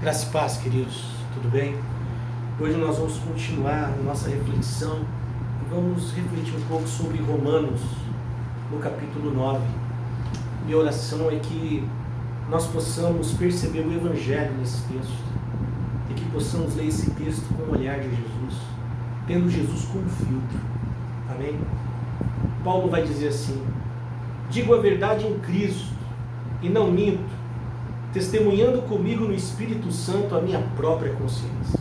Graça e paz, queridos, tudo bem? Hoje nós vamos continuar a nossa reflexão e vamos refletir um pouco sobre Romanos, no capítulo 9. Minha oração é que nós possamos perceber o Evangelho nesse texto e que possamos ler esse texto com o olhar de Jesus, tendo Jesus como filtro. Amém? Paulo vai dizer assim: digo a verdade em Cristo e não minto, testemunhando comigo no Espírito Santo a minha própria consciência.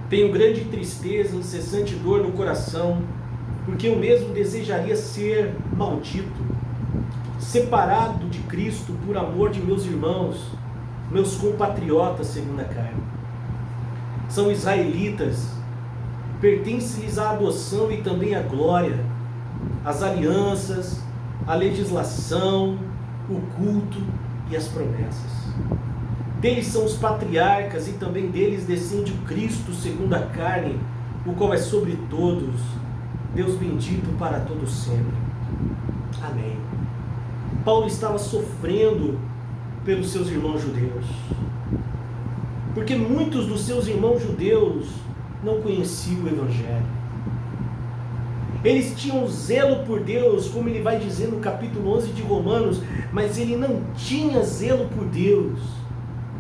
Tenho grande tristeza, incessante dor no coração, porque eu mesmo desejaria ser maldito, separado de Cristo por amor de meus irmãos, meus compatriotas segundo a carne. São israelitas, pertence-lhes a adoção e também a glória, as alianças, a legislação, o culto e as promessas. Deles são os patriarcas e também deles descende o Cristo segundo a carne, o qual é sobre todos, Deus bendito para todos sempre. Amém. Paulo estava sofrendo pelos seus irmãos judeus, porque muitos dos seus irmãos judeus não conheciam o Evangelho. Eles tinham zelo por Deus, como ele vai dizer no capítulo 11 de Romanos, mas ele não tinha zelo por Deus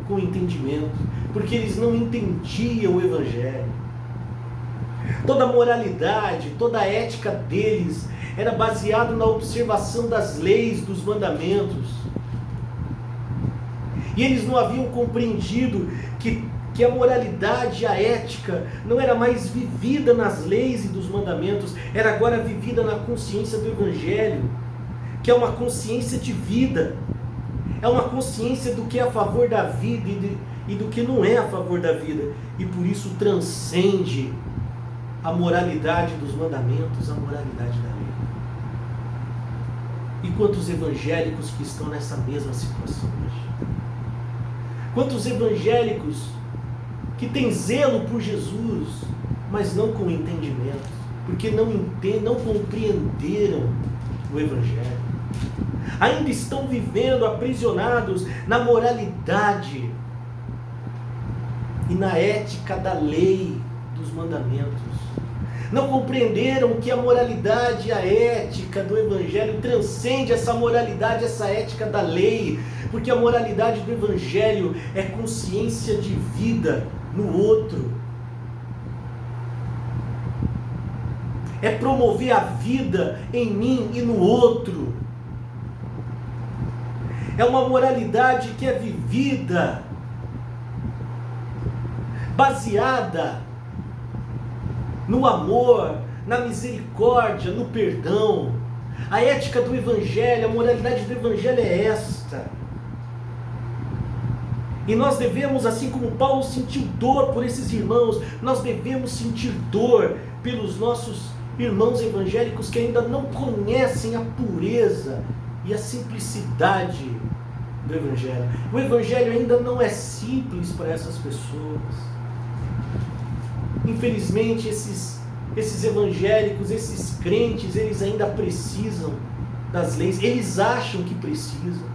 com entendimento, porque eles não entendiam o Evangelho. Toda a moralidade, toda a ética deles era baseada na observação das leis, dos mandamentos. E eles não haviam compreendido que a moralidade, a ética, não era mais vivida nas leis e dos mandamentos, era agora vivida na consciência do Evangelho, que é uma consciência de vida, é uma consciência do que é a favor da vida e do que não é a favor da vida, e por isso transcende a moralidade dos mandamentos, a moralidade da lei. E quantos evangélicos que estão nessa mesma situação hoje? Quantos evangélicos que têm zelo por Jesus, mas não com entendimento, porque não compreenderam o Evangelho. Ainda estão vivendo aprisionados na moralidade e na ética da lei dos mandamentos. Não compreenderam que a moralidade e a ética do Evangelho transcende essa moralidade, essa ética da lei, porque a moralidade do Evangelho é consciência de vida no outro, é promover a vida em mim e no outro, é uma moralidade que é vivida, baseada no amor, na misericórdia, no perdão. A ética do Evangelho, a moralidade do Evangelho é esta. E nós devemos, assim como Paulo sentiu dor por esses irmãos, nós devemos sentir dor pelos nossos irmãos evangélicos que ainda não conhecem a pureza e a simplicidade do Evangelho. O Evangelho ainda não é simples para essas pessoas. Infelizmente, esses evangélicos, esses crentes, eles ainda precisam das leis. Eles acham que precisam.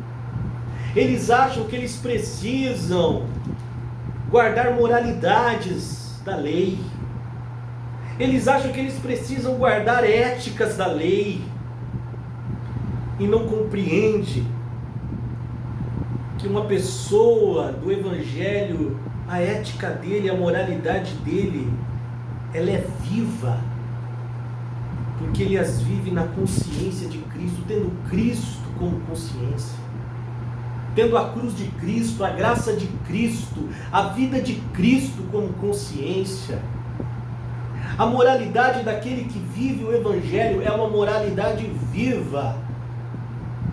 Eles acham que eles precisam guardar moralidades da lei. Eles acham que eles precisam guardar éticas da lei. E não compreende que uma pessoa do Evangelho, a ética dele, a moralidade dele, ela é viva, porque ele as vive na consciência de Cristo, tendo Cristo como consciência, tendo a cruz de Cristo, a graça de Cristo, a vida de Cristo como consciência. A moralidade daquele que vive o Evangelho é uma moralidade viva,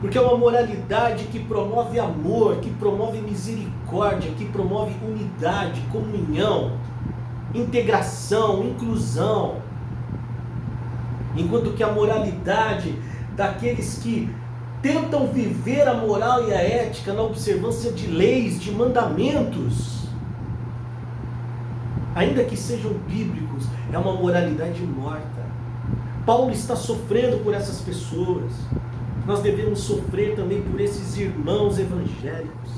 porque é uma moralidade que promove amor, que promove misericórdia, que promove unidade, comunhão, integração, inclusão. Enquanto que a moralidade daqueles que tentam viver a moral e a ética na observância de leis, de mandamentos, ainda que sejam bíblicos, é uma moralidade morta. Paulo está sofrendo por essas pessoas. Nós devemos sofrer também por esses irmãos evangélicos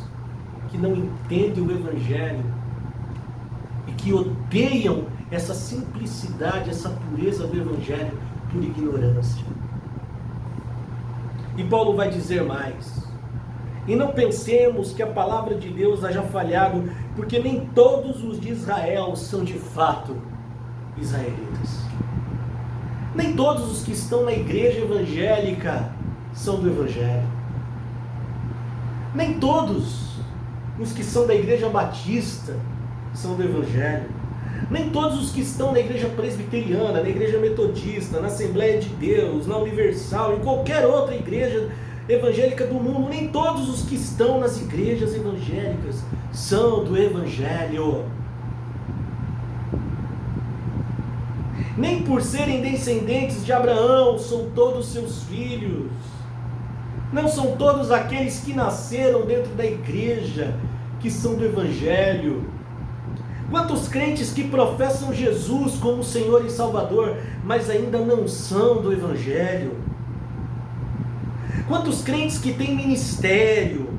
que não entendem o Evangelho e que odeiam essa simplicidade, essa pureza do Evangelho por ignorância. E Paulo vai dizer mais: e não pensemos que a palavra de Deus haja falhado, porque nem todos os de Israel são de fato israelitas. Nem todos os que estão na igreja evangélica são do Evangelho. Nem todos os que são da igreja batista são do Evangelho. Nem todos os que estão na igreja presbiteriana, na igreja metodista, na Assembleia de Deus, na Universal, em qualquer outra igreja evangélica do mundo, nem todos os que estão nas igrejas evangélicas são do Evangelho. Nem por serem descendentes de Abraão são todos seus filhos. Não são todos aqueles que nasceram dentro da igreja que são do Evangelho. Quantos crentes que professam Jesus como Senhor e Salvador, mas ainda não são do Evangelho? Quantos crentes que têm ministério,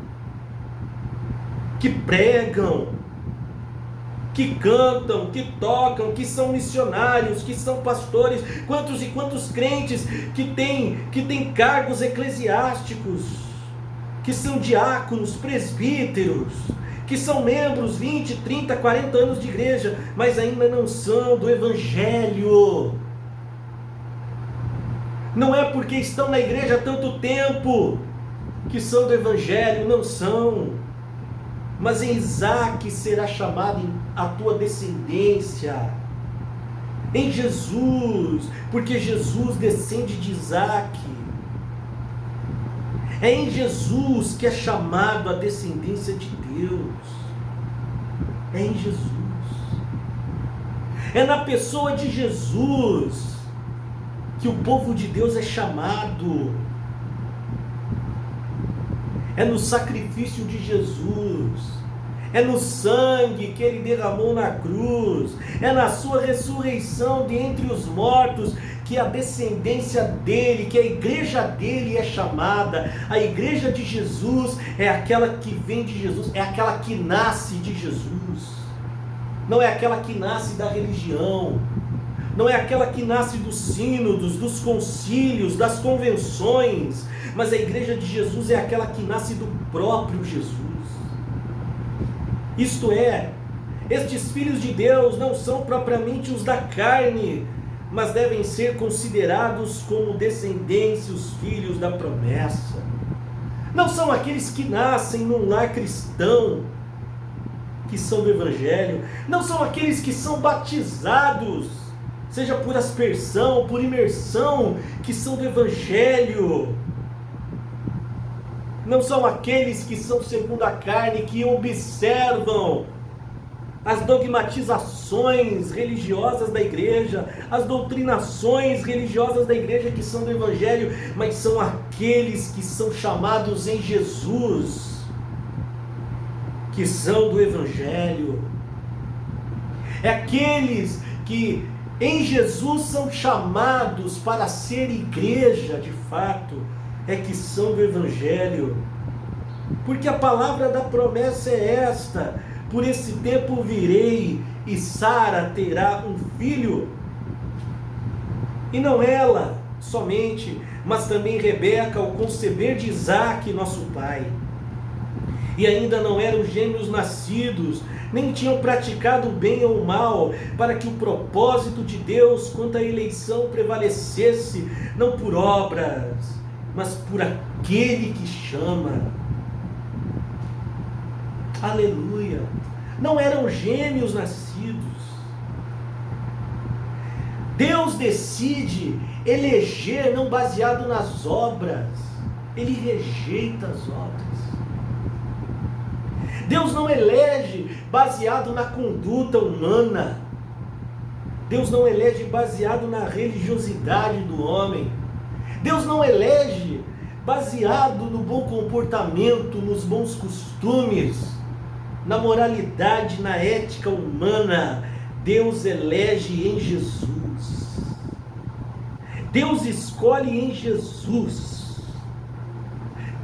que pregam, que cantam, que tocam, que são missionários, que são pastores? Quantos e quantos crentes que têm cargos eclesiásticos, que são diáconos, presbíteros, que são membros 20, 30, 40 anos de igreja, mas ainda não são do Evangelho? Não é porque estão na igreja há tanto tempo que são do Evangelho, não são. Mas em Isaac será chamada a tua descendência. Em Jesus, porque Jesus descende de Isaac. É em Jesus que é chamado a descendência de Deus. É em Jesus. É na pessoa de Jesus que o povo de Deus é chamado. É no sacrifício de Jesus. É no sangue que Ele derramou na cruz. É na sua ressurreição de entre os mortos que a descendência dele, que a igreja dele é chamada. A igreja de Jesus é aquela que vem de Jesus, é aquela que nasce de Jesus. Não é aquela que nasce da religião. Não é aquela que nasce dos sínodos, dos concílios, das convenções. Mas a igreja de Jesus é aquela que nasce do próprio Jesus. Isto é, estes filhos de Deus não são propriamente os da carne, mas devem ser considerados como descendentes, os filhos da promessa. Não são aqueles que nascem num lar cristão, que são do Evangelho. Não são aqueles que são batizados, seja por aspersão, por imersão, que são do Evangelho. Não são aqueles que são segundo a carne, que observam as dogmatizações religiosas da igreja, as doutrinações religiosas da igreja que são do Evangelho, mas são aqueles que são chamados em Jesus, que são do Evangelho. É aqueles que em Jesus são chamados para ser igreja de fato, é que são do Evangelho. Porque a palavra da promessa é esta: por esse tempo virei e Sara terá um filho. E não ela somente, mas também Rebeca, ao conceber de Isaque, nosso pai. E ainda não eram gêmeos nascidos, nem tinham praticado o bem ou o mal, para que o propósito de Deus quanto à eleição prevalecesse, não por obras, mas por aquele que chama. Aleluia! Não eram gêmeos nascidos. Deus decide eleger não baseado nas obras. Ele rejeita as obras. Deus não elege baseado na conduta humana. Deus não elege baseado na religiosidade do homem. Deus não elege baseado no bom comportamento, nos bons costumes, na moralidade, na ética humana. Deus elege em Jesus. Deus escolhe em Jesus.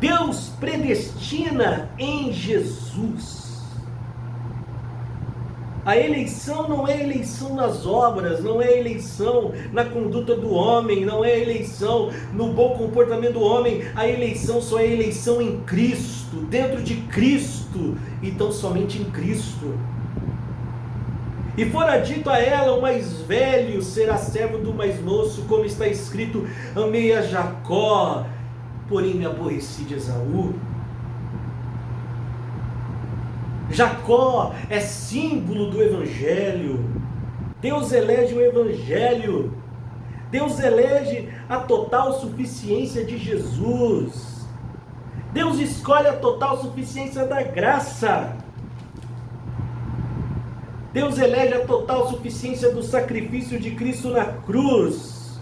Deus predestina em Jesus. A eleição não é eleição nas obras, não é eleição na conduta do homem, não é eleição no bom comportamento do homem. A eleição só é eleição em Cristo, dentro de Cristo, e tão somente em Cristo. E fora dito a ela, o mais velho será servo do mais moço, como está escrito: amei a Jacó, porém me aborreci de Esaú. Jacó é símbolo do Evangelho. Deus elege o Evangelho. Deus elege a total suficiência de Jesus. Deus escolhe a total suficiência da graça. Deus elege a total suficiência do sacrifício de Cristo na cruz.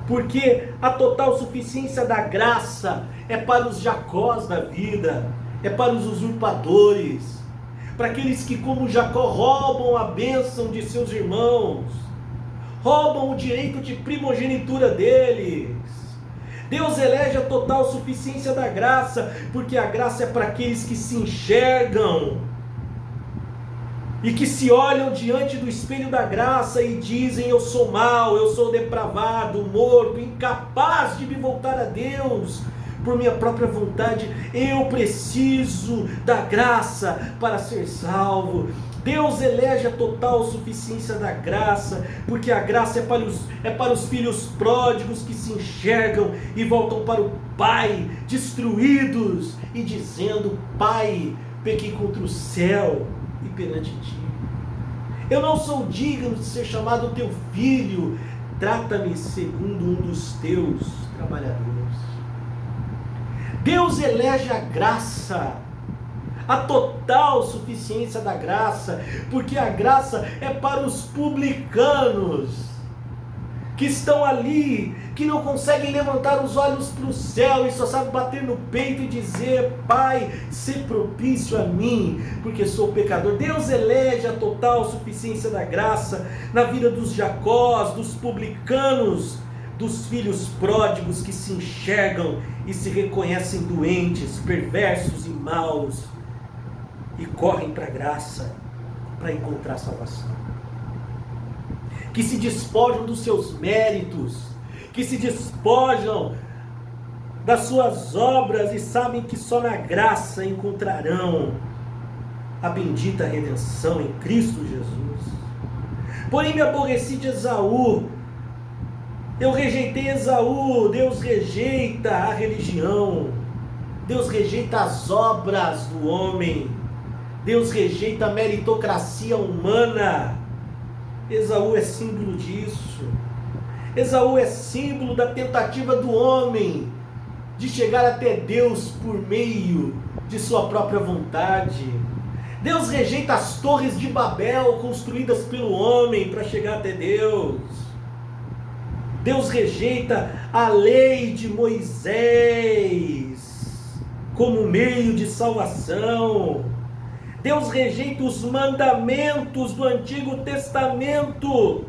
Porque a total suficiência da graça é para os Jacós da vida, é para os usurpadores, para aqueles que, como Jacó, roubam a bênção de seus irmãos, roubam o direito de primogenitura deles. Deus elege a total suficiência da graça, porque a graça é para aqueles que se enxergam e que se olham diante do espelho da graça e dizem: eu sou mau, eu sou depravado, morto, incapaz de me voltar a Deus por minha própria vontade, eu preciso da graça para ser salvo. Deus elege a total suficiência da graça, porque a graça é para os filhos pródigos que se enxergam e voltam para o Pai, destruídos, e dizendo: Pai, pequei contra o céu e perante ti. Eu não sou digno de ser chamado teu filho, trata-me segundo um dos teus trabalhadores. Deus elege a graça, a total suficiência da graça, porque a graça é para os publicanos, que estão ali, que não conseguem levantar os olhos para o céu e só sabem bater no peito e dizer: Pai, se propício a mim, porque sou pecador. Deus elege a total suficiência da graça na vida dos Jacós, dos publicanos, dos filhos pródigos que se enxergam e se reconhecem doentes, perversos e maus, e correm para a graça para encontrar salvação. Que se despojam dos seus méritos, que se despojam das suas obras e sabem que só na graça encontrarão a bendita redenção em Cristo Jesus. Porém me aborreci de Esaú. Eu rejeitei Esaú. Deus rejeita a religião, Deus rejeita as obras do homem, Deus rejeita a meritocracia humana. Esaú é símbolo disso. Esaú é símbolo da tentativa do homem de chegar até Deus por meio de sua própria vontade. Deus rejeita as torres de Babel construídas pelo homem para chegar até Deus. Deus rejeita a lei de Moisés como meio de salvação. Deus rejeita os mandamentos do Antigo Testamento,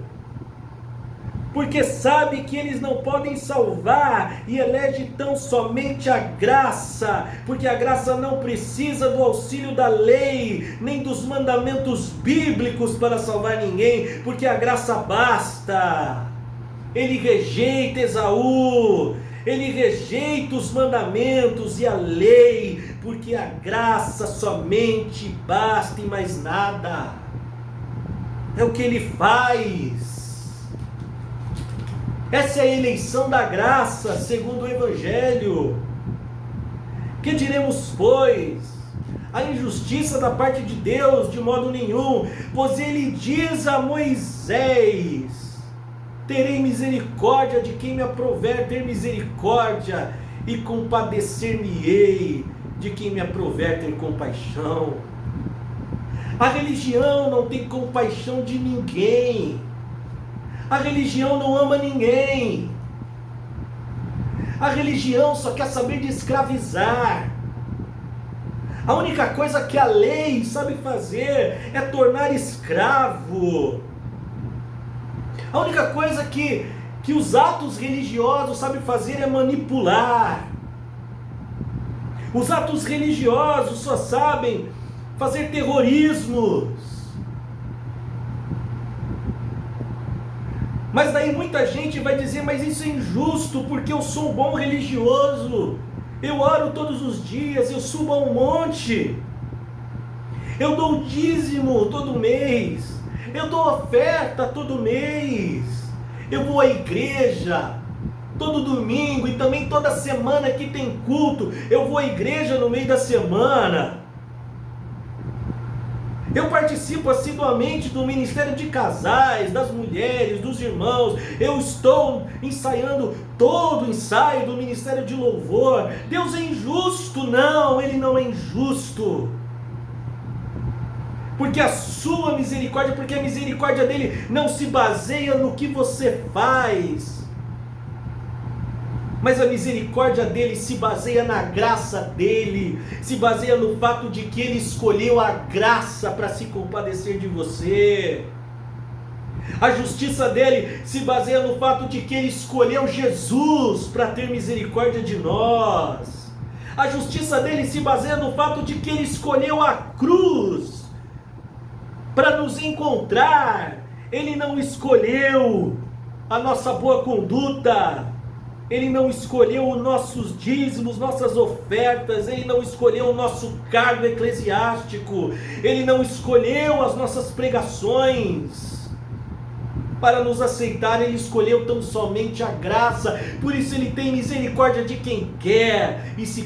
porque sabe que eles não podem salvar, e elege tão somente a graça, porque a graça não precisa do auxílio da lei, nem dos mandamentos bíblicos para salvar ninguém, porque a graça basta. Ele rejeita Esaú, ele rejeita os mandamentos e a lei, porque a graça somente basta e mais nada. É o que ele faz. Essa é a eleição da graça segundo o Evangelho. Que diremos, pois? A injustiça da parte de Deus? De modo nenhum, pois ele diz a Moisés: terei misericórdia de quem me aprouver ter misericórdia, e compadecer-me-ei de quem me aprouver ter compaixão. A religião não tem compaixão de ninguém. A religião não ama ninguém. A religião só quer saber de escravizar. A única coisa que a lei sabe fazer é tornar escravo. A única coisa que os atos religiosos sabem fazer é manipular. Os atos religiosos só sabem fazer terrorismos. Mas daí muita gente vai dizer, mas isso é injusto, porque eu sou um bom religioso, eu oro todos os dias, eu subo a um monte, eu dou o dízimo todo mês, eu dou oferta todo mês, eu vou à igreja todo domingo e também toda semana que tem culto, eu vou à igreja no meio da semana. Eu participo assiduamente do ministério de casais, das mulheres, dos irmãos. Eu estou ensaiando todo o ensaio do ministério de louvor. Deus é injusto? Não, Ele não é injusto. Porque a sua misericórdia, porque a misericórdia dele não se baseia no que você faz, mas a misericórdia dele se baseia na graça dele, se baseia no fato de que ele escolheu a graça para se compadecer de você. A justiça dele se baseia no fato de que ele escolheu Jesus para ter misericórdia de nós. A justiça dele se baseia no fato de que ele escolheu a cruz para nos encontrar. Ele não escolheu a nossa boa conduta, Ele não escolheu os nossos dízimos, nossas ofertas, Ele não escolheu o nosso cargo eclesiástico, Ele não escolheu as nossas pregações para nos aceitar, Ele escolheu tão somente a graça. Por isso Ele tem misericórdia de quem quer e se